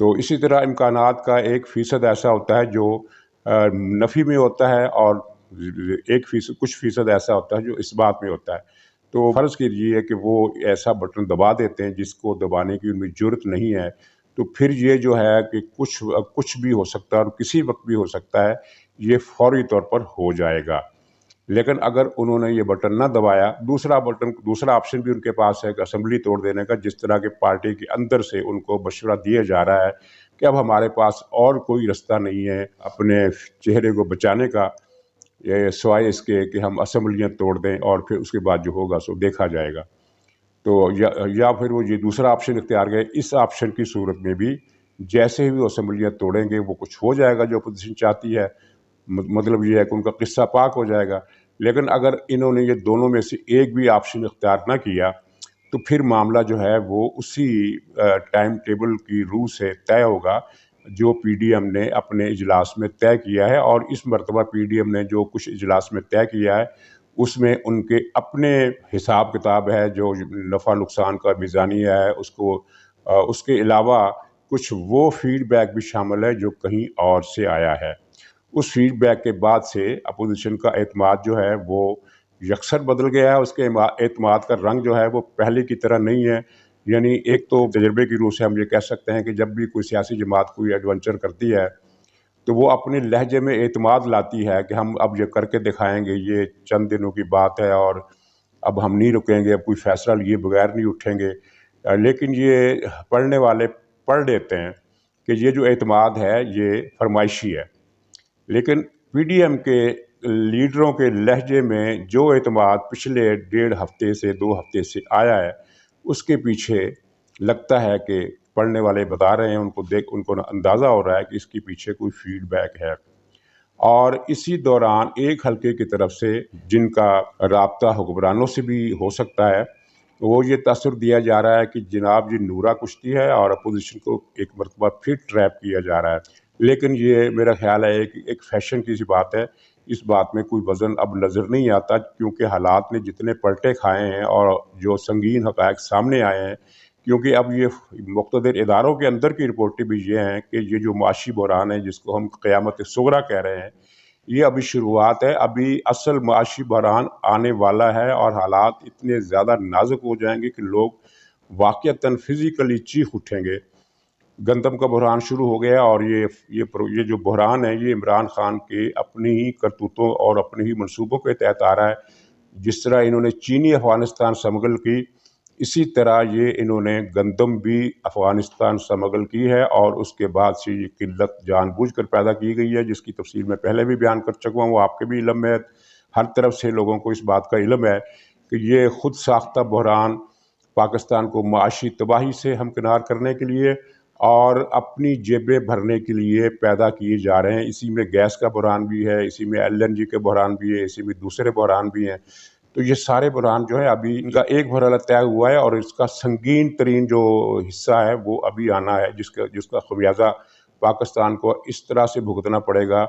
تو اسی طرح امکانات کا 1% ایسا ہوتا ہے جو نفی میں ہوتا ہے، اور 1% کچھ فیصد ایسا ہوتا ہے جو اس بات میں ہوتا ہے۔ تو فرض کیجیے کہ وہ ایسا بٹن دبا دیتے ہیں جس کو دبانے کی ان میں جرت نہیں ہے، تو پھر یہ جو ہے کہ کچھ بھی ہو سکتا ہے اور کسی وقت بھی ہو سکتا ہے، یہ فوری طور پر ہو جائے گا۔ لیکن اگر انہوں نے یہ بٹن نہ دبایا، دوسرا آپشن بھی ان کے پاس ہے کہ اسمبلی توڑ دینے کا، جس طرح کہ پارٹی کے اندر سے ان کو مشورہ دیا جا رہا ہے کہ اب ہمارے پاس اور کوئی رستہ نہیں ہے اپنے چہرے کو بچانے کا، یہ سوائے اس کے کہ ہم اسمبلیاں توڑ دیں اور پھر اس کے بعد جو ہوگا سو دیکھا جائے گا۔ تو یا پھر وہ یہ دوسرا آپشن اختیار کرے۔ اس آپشن کی صورت میں بھی جیسے ہی وہ اسمبلیاں توڑیں گے وہ کچھ ہو جائے گا جو اپوزیشن چاہتی ہے، مطلب یہ ہے کہ ان کا قصہ پاک ہو جائے گا۔ لیکن اگر انہوں نے یہ دونوں میں سے ایک بھی آپشن اختیار نہ کیا تو پھر معاملہ جو ہے وہ اسی ٹائم ٹیبل کی روح سے طے ہوگا جو پی ڈی ایم نے اپنے اجلاس میں طے کیا ہے، اور اس مرتبہ پی ڈی ایم نے جو کچھ اجلاس میں طے کیا ہے اس میں ان کے اپنے حساب کتاب ہے، جو نفع نقصان کا میزانیہ ہے اس کے علاوہ کچھ وہ فیڈ بیک بھی شامل ہے جو کہیں اور سے آیا ہے۔ اس فیڈ بیک کے بعد سے اپوزیشن کا اعتماد جو ہے وہ یکسر بدل گیا ہے، اس کے اعتماد کا رنگ جو ہے وہ پہلے کی طرح نہیں ہے۔ یعنی ایک تو تجربے کی روح سے ہم یہ کہہ سکتے ہیں کہ جب بھی کوئی سیاسی جماعت کوئی ایڈونچر کرتی ہے تو وہ اپنے لہجے میں اعتماد لاتی ہے کہ ہم اب یہ کر کے دکھائیں گے، یہ چند دنوں کی بات ہے اور اب ہم نہیں رکیں گے، اب کوئی فیصلہ لیے بغیر نہیں اٹھیں گے۔ لیکن یہ پڑھنے والے پڑھ لیتے ہیں کہ یہ جو اعتماد ہے یہ فرمائشی ہے، لیکن پی ڈی ایم کے لیڈروں کے لہجے میں جو اعتماد پچھلے 1.5 ہفتے سے 2 ہفتے سے آیا ہے اس کے پیچھے لگتا ہے کہ پڑھنے والے بتا رہے ہیں، ان کو اندازہ ہو رہا ہے کہ اس کے پیچھے کوئی فیڈ بیک ہے۔ اور اسی دوران ایک حلقے کی طرف سے جن کا رابطہ حکمرانوں سے بھی ہو سکتا ہے، وہ یہ تاثر دیا جا رہا ہے کہ جناب یہ نورا کشتی ہے اور اپوزیشن کو ایک مرتبہ پھر ٹریپ کیا جا رہا ہے۔ لیکن یہ میرا خیال ہے کہ ایک فیشن کی سی بات ہے، اس بات میں کوئی وزن اب نظر نہیں آتا، کیونکہ حالات نے جتنے پلٹے کھائے ہیں اور جو سنگین حقائق سامنے آئے ہیں، کیونکہ اب یہ مقتدر اداروں کے اندر کی رپورٹیں بھی یہ ہیں کہ یہ جو معاشی بحران ہے جس کو ہم قیامت صغریٰ کہہ رہے ہیں، یہ ابھی شروعات ہے، ابھی اصل معاشی بحران آنے والا ہے، اور حالات اتنے زیادہ نازک ہو جائیں گے کہ لوگ واقعتاً فزیکلی چیخ اٹھیں گے۔ گندم کا بحران شروع ہو گیا، اور یہ جو بحران ہے یہ عمران خان کے اپنی ہی کرتوتوں اور اپنے ہی منصوبوں کے تحت آ رہا ہے۔ جس طرح انہوں نے چینی افغانستان سمگل کی، اسی طرح یہ انہوں نے گندم بھی افغانستان سمگل کی ہے، اور اس کے بعد سے یہ قلت جان بوجھ کر پیدا کی گئی ہے، جس کی تفصیل میں پہلے بھی بیان کر چکا ہوں، وہ آپ کے بھی علم میں، ہر طرف سے لوگوں کو اس بات کا علم ہے کہ یہ خود ساختہ بحران پاکستان کو معاشی تباہی سے ہمکنار کرنے کے لیے اور اپنی جیبیں بھرنے کے لیے پیدا کیے جا رہے ہیں۔ اسی میں گیس کا بحران بھی ہے، اسی میں LNG کے بحران بھی ہے، اسی میں دوسرے بحران بھی ہیں۔ تو یہ سارے بحران جو ہے ابھی ان کا ایک مرحلہ طے ہوا ہے، اور اس کا سنگین ترین جو حصہ ہے وہ ابھی آنا ہے، جس کا خمیازہ پاکستان کو اس طرح سے بھگتنا پڑے گا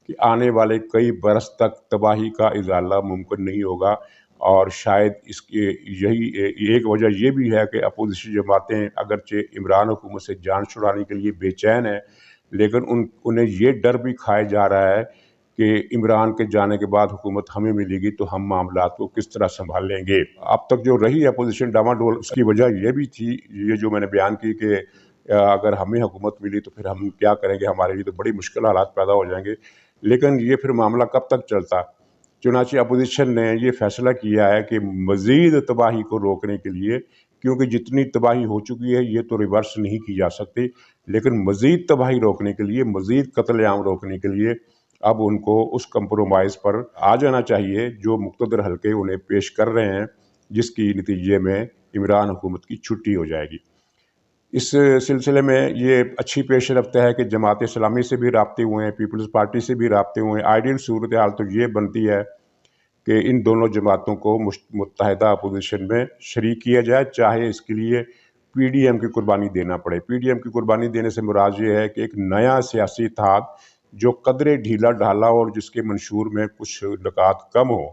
کہ آنے والے کئی برس تک تباہی کا ازالہ ممکن نہیں ہوگا۔ اور شاید اس کی یہی ایک وجہ یہ بھی ہے کہ اپوزیشن جماعتیں اگرچہ عمران حکومت سے جان چھڑانے کے لیے بے چین ہیں، لیکن انہیں یہ ڈر بھی کھایا جا رہا ہے کہ عمران کے جانے کے بعد حکومت ہمیں ملے گی تو ہم معاملات کو کس طرح سنبھال لیں گے۔ اب تک جو رہی اپوزیشن ڈاواڈول، اس کی وجہ یہ بھی تھی، یہ جو میں نے بیان کی کہ اگر ہمیں حکومت ملی تو پھر ہم کیا کریں گے، ہمارے لیے تو بڑی مشکل حالات پیدا ہو جائیں گے۔ لیکن یہ پھر معاملہ کب تک چلتا؟ چنانچہ اپوزیشن نے یہ فیصلہ کیا ہے کہ مزید تباہی کو روکنے کے لیے، کیونکہ جتنی تباہی ہو چکی ہے یہ تو ریورس نہیں کی جا سکتی، لیکن مزید تباہی روکنے کے لیے، مزید قتل عام روکنے کے لیے اب ان کو اس کمپرومائز پر آ جانا چاہیے جو مقتدر حلقے انہیں پیش کر رہے ہیں، جس کی نتیجے میں عمران حکومت کی چھٹی ہو جائے گی۔ اس سلسلے میں یہ اچھی پیش رفت ہے کہ جماعت اسلامی سے بھی رابطے ہوئے ہیں، پیپلز پارٹی سے بھی رابطے ہوئے ہیں۔ آئیڈیل صورتحال تو یہ بنتی ہے کہ ان دونوں جماعتوں کو متحدہ اپوزیشن میں شریک کیا جائے، چاہے اس کے لیے پی ڈی ایم کی قربانی دینا پڑے۔ پی ڈی ایم کی قربانی دینے سے مراد یہ ہے کہ ایک نیا سیاسی اتحاد جو قدرے ڈھیلا ڈھالا اور جس کے منشور میں کچھ نکات کم ہو،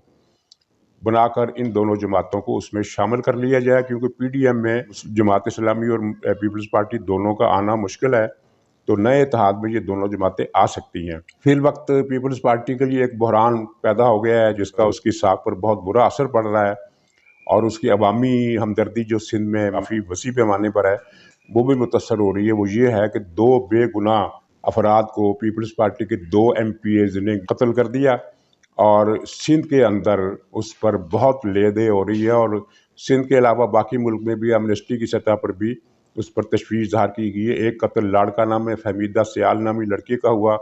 بنا کر ان دونوں جماعتوں کو اس میں شامل کر لیا جائے، کیونکہ پی ڈی ایم میں جماعت اسلامی اور پیپلز پارٹی دونوں کا آنا مشکل ہے، تو نئے اتحاد میں یہ دونوں جماعتیں آ سکتی ہیں۔ فی الوقت پیپلز پارٹی کے لیے ایک بحران پیدا ہو گیا ہے جس کا اس کی ساکھ پر بہت برا اثر پڑ رہا ہے، اور اس کی عوامی ہمدردی جو سندھ میں کافی وسیع پیمانے پر ہے وہ بھی متاثر ہو رہی ہے۔ وہ یہ ہے کہ 2 بے گناہ افراد کو پیپلز پارٹی کے 2 ایم پی ایز نے قتل کر دیا، اور سندھ کے اندر اس پر بہت لیدے ہو رہی ہے، اور سندھ کے علاوہ باقی ملک میں بھی امنسٹی کی سطح پر بھی اس پر تشویش ظاہر کی گئی ہے۔ ایک قتل لاڑکا نام ہے فہمیدہ سیال نامی لڑکی کا ہوا،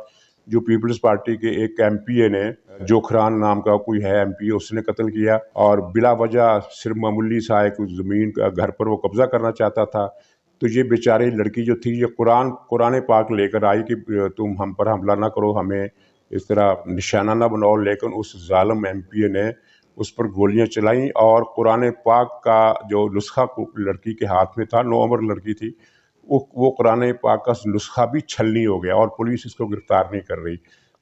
جو پیپلز پارٹی کے ایک ایم پی اے نے، جوکھران نام کا کوئی ہے ایم پی اے، اس نے قتل کیا، اور بلا وجہ صرف معمولی سا ایک زمین کا گھر پر وہ قبضہ کرنا چاہتا تھا۔ تو یہ بیچاری لڑکی جو تھی یہ قرآن پاک لے کر آئی کہ تم ہم پر حملہ نہ کرو، ہمیں اس طرح نشانہ نہ بناؤ، لیکن اس ظالم ایم پی اے نے اس پر گولیاں چلائیں، اور قرآن پاک کا جو نسخہ لڑکی کے ہاتھ میں تھا، 9 عمر لڑکی تھی، وہ قرآن پاک کا نسخہ بھی چھلنی ہو گیا، اور پولیس اس کو گرفتار نہیں کر رہی۔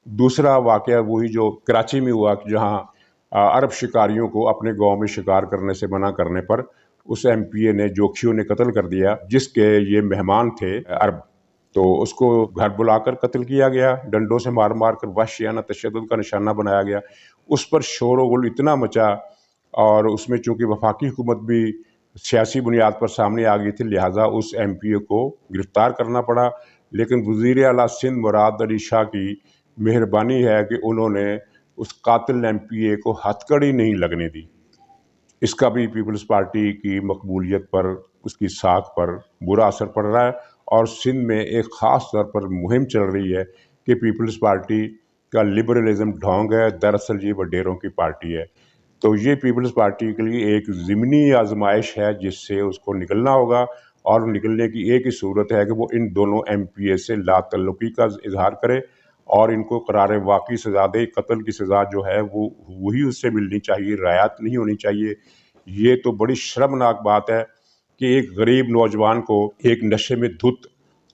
دوسرا واقعہ وہی جو کراچی میں ہوا، جہاں عرب شکاریوں کو اپنے گاؤں میں شکار کرنے سے منع کرنے پر اس ایم پی اے نے جوکھیوں نے قتل کر دیا، جس کے یہ مہمان تھے عرب، تو اس کو گھر بلا کر قتل کیا گیا، ڈنڈوں سے مار مار کر وحشیانہ تشدد کا نشانہ بنایا گیا۔ اس پر شور و غل اتنا مچا، اور اس میں چونکہ وفاقی حکومت بھی سیاسی بنیاد پر سامنے آ گئی تھی، لہٰذا اس ایم پی اے کو گرفتار کرنا پڑا، لیکن وزیر اعلیٰ سندھ مراد علی شاہ کی مہربانی ہے کہ انہوں نے اس قاتل ایم پی اے کو ہتھ کڑی نہیں لگنے دی۔ اس کا بھی پیپلز پارٹی کی مقبولیت پر، اس کی ساکھ پر برا اثر پڑ رہا ہے، اور سندھ میں ایک خاص طور پر مہم چل رہی ہے کہ پیپلز پارٹی کا لبرلزم ڈھونگ ہے، دراصل یہ وڈیروں کی پارٹی ہے۔ تو یہ پیپلز پارٹی کے لیے ایک ضمنی آزمائش ہے جس سے اس کو نکلنا ہوگا، اور نکلنے کی ایک ہی صورت ہے کہ وہ ان دونوں ایم پی اے سے لا تعلقی کا اظہار کرے، اور ان کو قرار واقعی سزا دے۔ قتل کی سزا جو ہے وہ وہی اس سے ملنی چاہیے، رعایت نہیں ہونی چاہیے۔ یہ تو بڑی شرمناک بات ہے کہ ایک غریب نوجوان کو ایک نشے میں دھت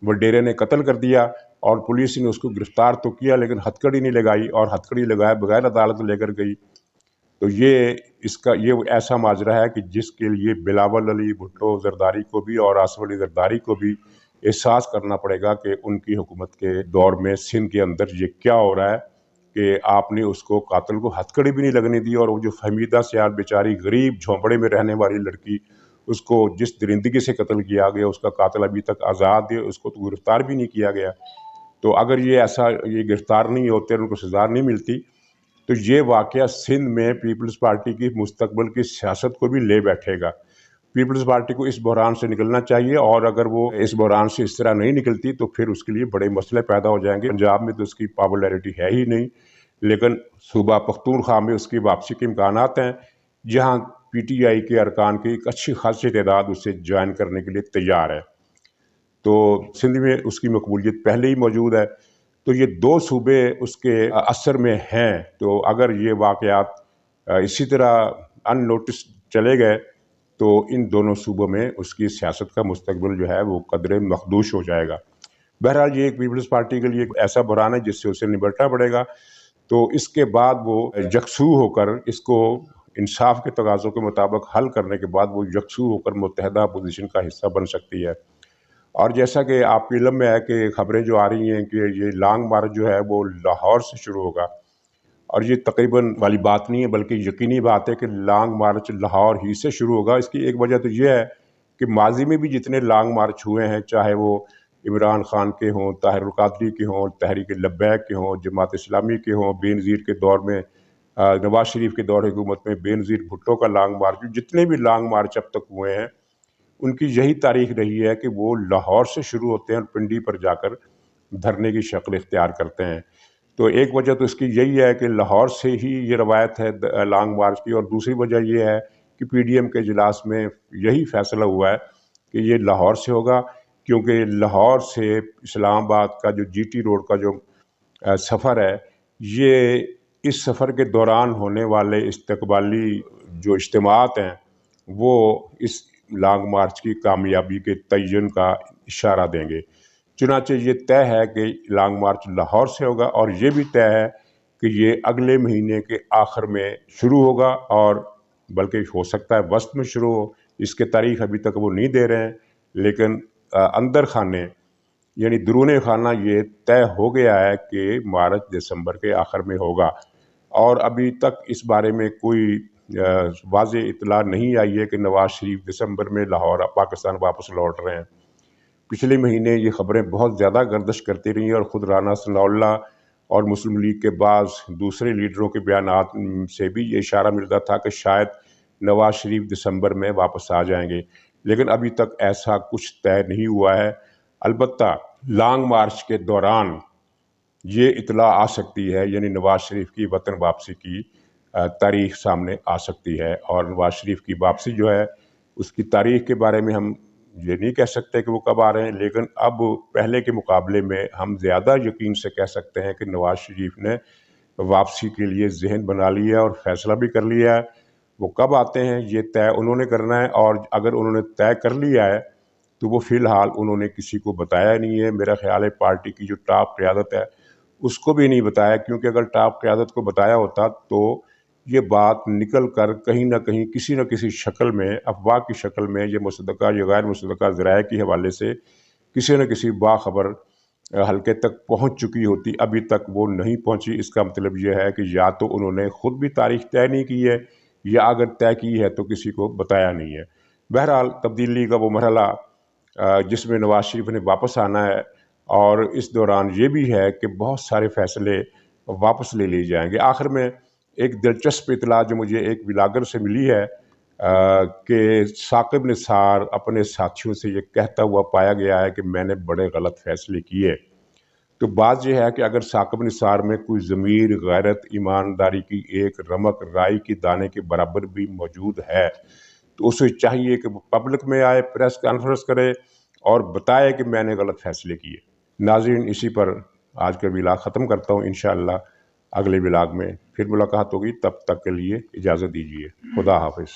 وڈیرے نے قتل کر دیا، اور پولیس نے اس کو گرفتار تو کیا لیکن ہتھ کڑی نہیں لگائی، اور ہتھ کڑی لگائے بغیر عدالت لے کر گئی۔ تو یہ ایسا ماجرا ہے کہ جس کے لیے بلاول علی بھٹو زرداری کو بھی اور آصف علی زرداری کو بھی احساس کرنا پڑے گا کہ ان کی حکومت کے دور میں سندھ کے اندر یہ کیا ہو رہا ہے کہ آپ نے اس کو قاتل کو ہتھ کڑی بھی نہیں لگنے دی، اور وہ جو فہمیدہ سیال بیچاری غریب جھونپڑے میں رہنے والی لڑکی، اس کو جس درندگی سے قتل کیا گیا، اس کا قاتل ابھی تک آزاد ہے، اس کو تو گرفتار بھی نہیں کیا گیا۔ تو اگر یہ گرفتار نہیں ہوتے اور ان کو سزا نہیں ملتی، تو یہ واقعہ سندھ میں پیپلز پارٹی کی مستقبل کی سیاست کو بھی لے بیٹھے گا۔ پیپلز پارٹی کو اس بحران سے نکلنا چاہیے، اور اگر وہ اس بحران سے اس طرح نہیں نکلتی تو پھر اس کے لیے بڑے مسئلے پیدا ہو جائیں گے۔ پنجاب میں تو اس کی پاپولیرٹی ہے ہی نہیں، لیکن صوبہ پختونخوا میں اس کی واپسی کے امکانات ہیں، جہاں پی ٹی آئی کے ارکان کی ایک اچھی خاصی تعداد اسے جوائن کرنے کے لیے تیار ہے۔ تو سندھ میں اس کی مقبولیت پہلے ہی موجود ہے، تو یہ 2 صوبے اس کے اثر میں ہیں۔ تو اگر یہ واقعات اسی طرح ان نوٹس چلے گئے تو ان دونوں صوبوں میں اس کی سیاست کا مستقبل جو ہے وہ قدرے مخدوش ہو جائے گا۔ بہرحال یہ ایک پیپلز پارٹی کے لیے ایک ایسا بحران ہے جس سے اسے نمٹنا پڑے گا، تو اس کے بعد وہ یکسو ہو کر اس کو انصاف کے تقاضوں کے مطابق حل کرنے کے بعد وہ یکسو ہو کر متحدہ اپوزیشن کا حصہ بن سکتی ہے۔ اور جیسا کہ آپ کے علم میں ہے کہ خبریں جو آ رہی ہیں کہ یہ لانگ مارچ جو ہے وہ لاہور سے شروع ہوگا، اور یہ تقریباً والی بات نہیں ہے بلکہ یقینی بات ہے کہ لانگ مارچ لاہور ہی سے شروع ہوگا۔ اس کی ایک وجہ تو یہ ہے کہ ماضی میں بھی جتنے لانگ مارچ ہوئے ہیں، چاہے وہ عمران خان کے ہوں، طاہر القادری کے ہوں، تحریک لبیک کے ہوں، جماعت اسلامی کے ہوں، بے نظیر کے دور میں، نواز شریف کے دور حکومت میں بے نظیر بھٹو کا لانگ مارچ، جتنے بھی لانگ مارچ اب تک ہوئے ہیں ان کی یہی تاریخ رہی ہے کہ وہ لاہور سے شروع ہوتے ہیں اور پنڈی پر جا کر دھرنے کی شکل اختیار کرتے ہیں۔ تو ایک وجہ تو اس کی یہی ہے کہ لاہور سے ہی یہ روایت ہے لانگ مارچ کی، اور دوسری وجہ یہ ہے کہ پی ڈی ایم کے اجلاس میں یہی فیصلہ ہوا ہے کہ یہ لاہور سے ہوگا، کیونکہ لاہور سے اسلام آباد کا جو جی ٹی روڈ کا جو سفر ہے، یہ اس سفر کے دوران ہونے والے استقبالی جو اجتماعات ہیں وہ اس لانگ مارچ کی کامیابی کے تعین کا اشارہ دیں گے۔ چنانچہ یہ طے ہے کہ لانگ مارچ لاہور سے ہوگا، اور یہ بھی طے ہے کہ یہ اگلے مہینے کے آخر میں شروع ہوگا اور بلکہ ہو سکتا ہے وسط میں شروع ہو، اس کے تاریخ ابھی تک وہ نہیں دے رہے ہیں، لیکن اندر خانے یعنی درون خانہ یہ طے ہو گیا ہے کہ مارچ دسمبر کے آخر میں ہوگا، اور ابھی تک اس بارے میں کوئی واضح اطلاع نہیں آئی ہے کہ نواز شریف دسمبر میں لاہور پاکستان واپس لوٹ رہے ہیں۔ پچھلے مہینے یہ خبریں بہت زیادہ گردش کرتی رہیں اور خود رانا ثناء اللہ اور مسلم لیگ کے بعض دوسرے لیڈروں کے بیانات سے بھی یہ اشارہ ملتا تھا کہ شاید نواز شریف دسمبر میں واپس آ جائیں گے، لیکن ابھی تک ایسا کچھ طے نہیں ہوا ہے۔ البتہ لانگ مارچ کے دوران یہ اطلاع آ سکتی ہے، یعنی نواز شریف کی وطن واپسی کی تاریخ سامنے آ سکتی ہے، اور نواز شریف کی واپسی جو ہے اس کی تاریخ کے بارے میں ہم یہ نہیں کہہ سکتے کہ وہ کب آ رہے ہیں، لیکن اب پہلے کے مقابلے میں ہم زیادہ یقین سے کہہ سکتے ہیں کہ نواز شریف نے واپسی کے لیے ذہن بنا لیا ہے اور فیصلہ بھی کر لیا ہے۔ وہ کب آتے ہیں یہ طے انہوں نے کرنا ہے، اور اگر انہوں نے طے کر لیا ہے تو وہ فی الحال انہوں نے کسی کو بتایا نہیں ہے۔ میرا خیال ہے پارٹی کی جو ٹاپ قیادت ہے اس کو بھی نہیں بتایا، کیونکہ اگر ٹاپ قیادت کو بتایا ہوتا تو یہ بات نکل کر کہیں نہ کہیں کسی نہ کسی شکل میں، افواہ کی شکل میں، یہ مصدقہ یا غیر مصدقہ ذرائع کے حوالے سے کسی نہ کسی باخبر حلقے تک پہنچ چکی ہوتی۔ ابھی تک وہ نہیں پہنچی، اس کا مطلب یہ ہے کہ یا تو انہوں نے خود بھی تاریخ طے نہیں کی ہے، یا اگر طے کی ہے تو کسی کو بتایا نہیں ہے۔ بہرحال تبدیلی کا وہ مرحلہ جس میں نواز شریف نے واپس آنا ہے، اور اس دوران یہ بھی ہے کہ بہت سارے فیصلے واپس لے لیے جائیں گے۔ آخر میں ایک دلچسپ اطلاع جو مجھے ایک ولاگر سے ملی ہے کہ ثاقب نثار اپنے ساتھیوں سے یہ کہتا ہوا پایا گیا ہے کہ میں نے بڑے غلط فیصلے کیے۔ تو بات یہ ہے کہ اگر ثاقب نثار میں کوئی ضمیر، غیرت، ایمانداری کی ایک رمق رائی کی دانے کے برابر بھی موجود ہے تو اسے چاہیے کہ وہ پبلک میں آئے، پریس کانفرنس کرے اور بتائے کہ میں نے غلط فیصلے کیے۔ ناظرین، اسی پر آج کا ولاگ ختم کرتا ہوں۔ انشاءاللہ اگلے ولاگ میں پھر ملاقات ہوگی، تب تک کے لیے اجازت دیجیے۔ خدا حافظ۔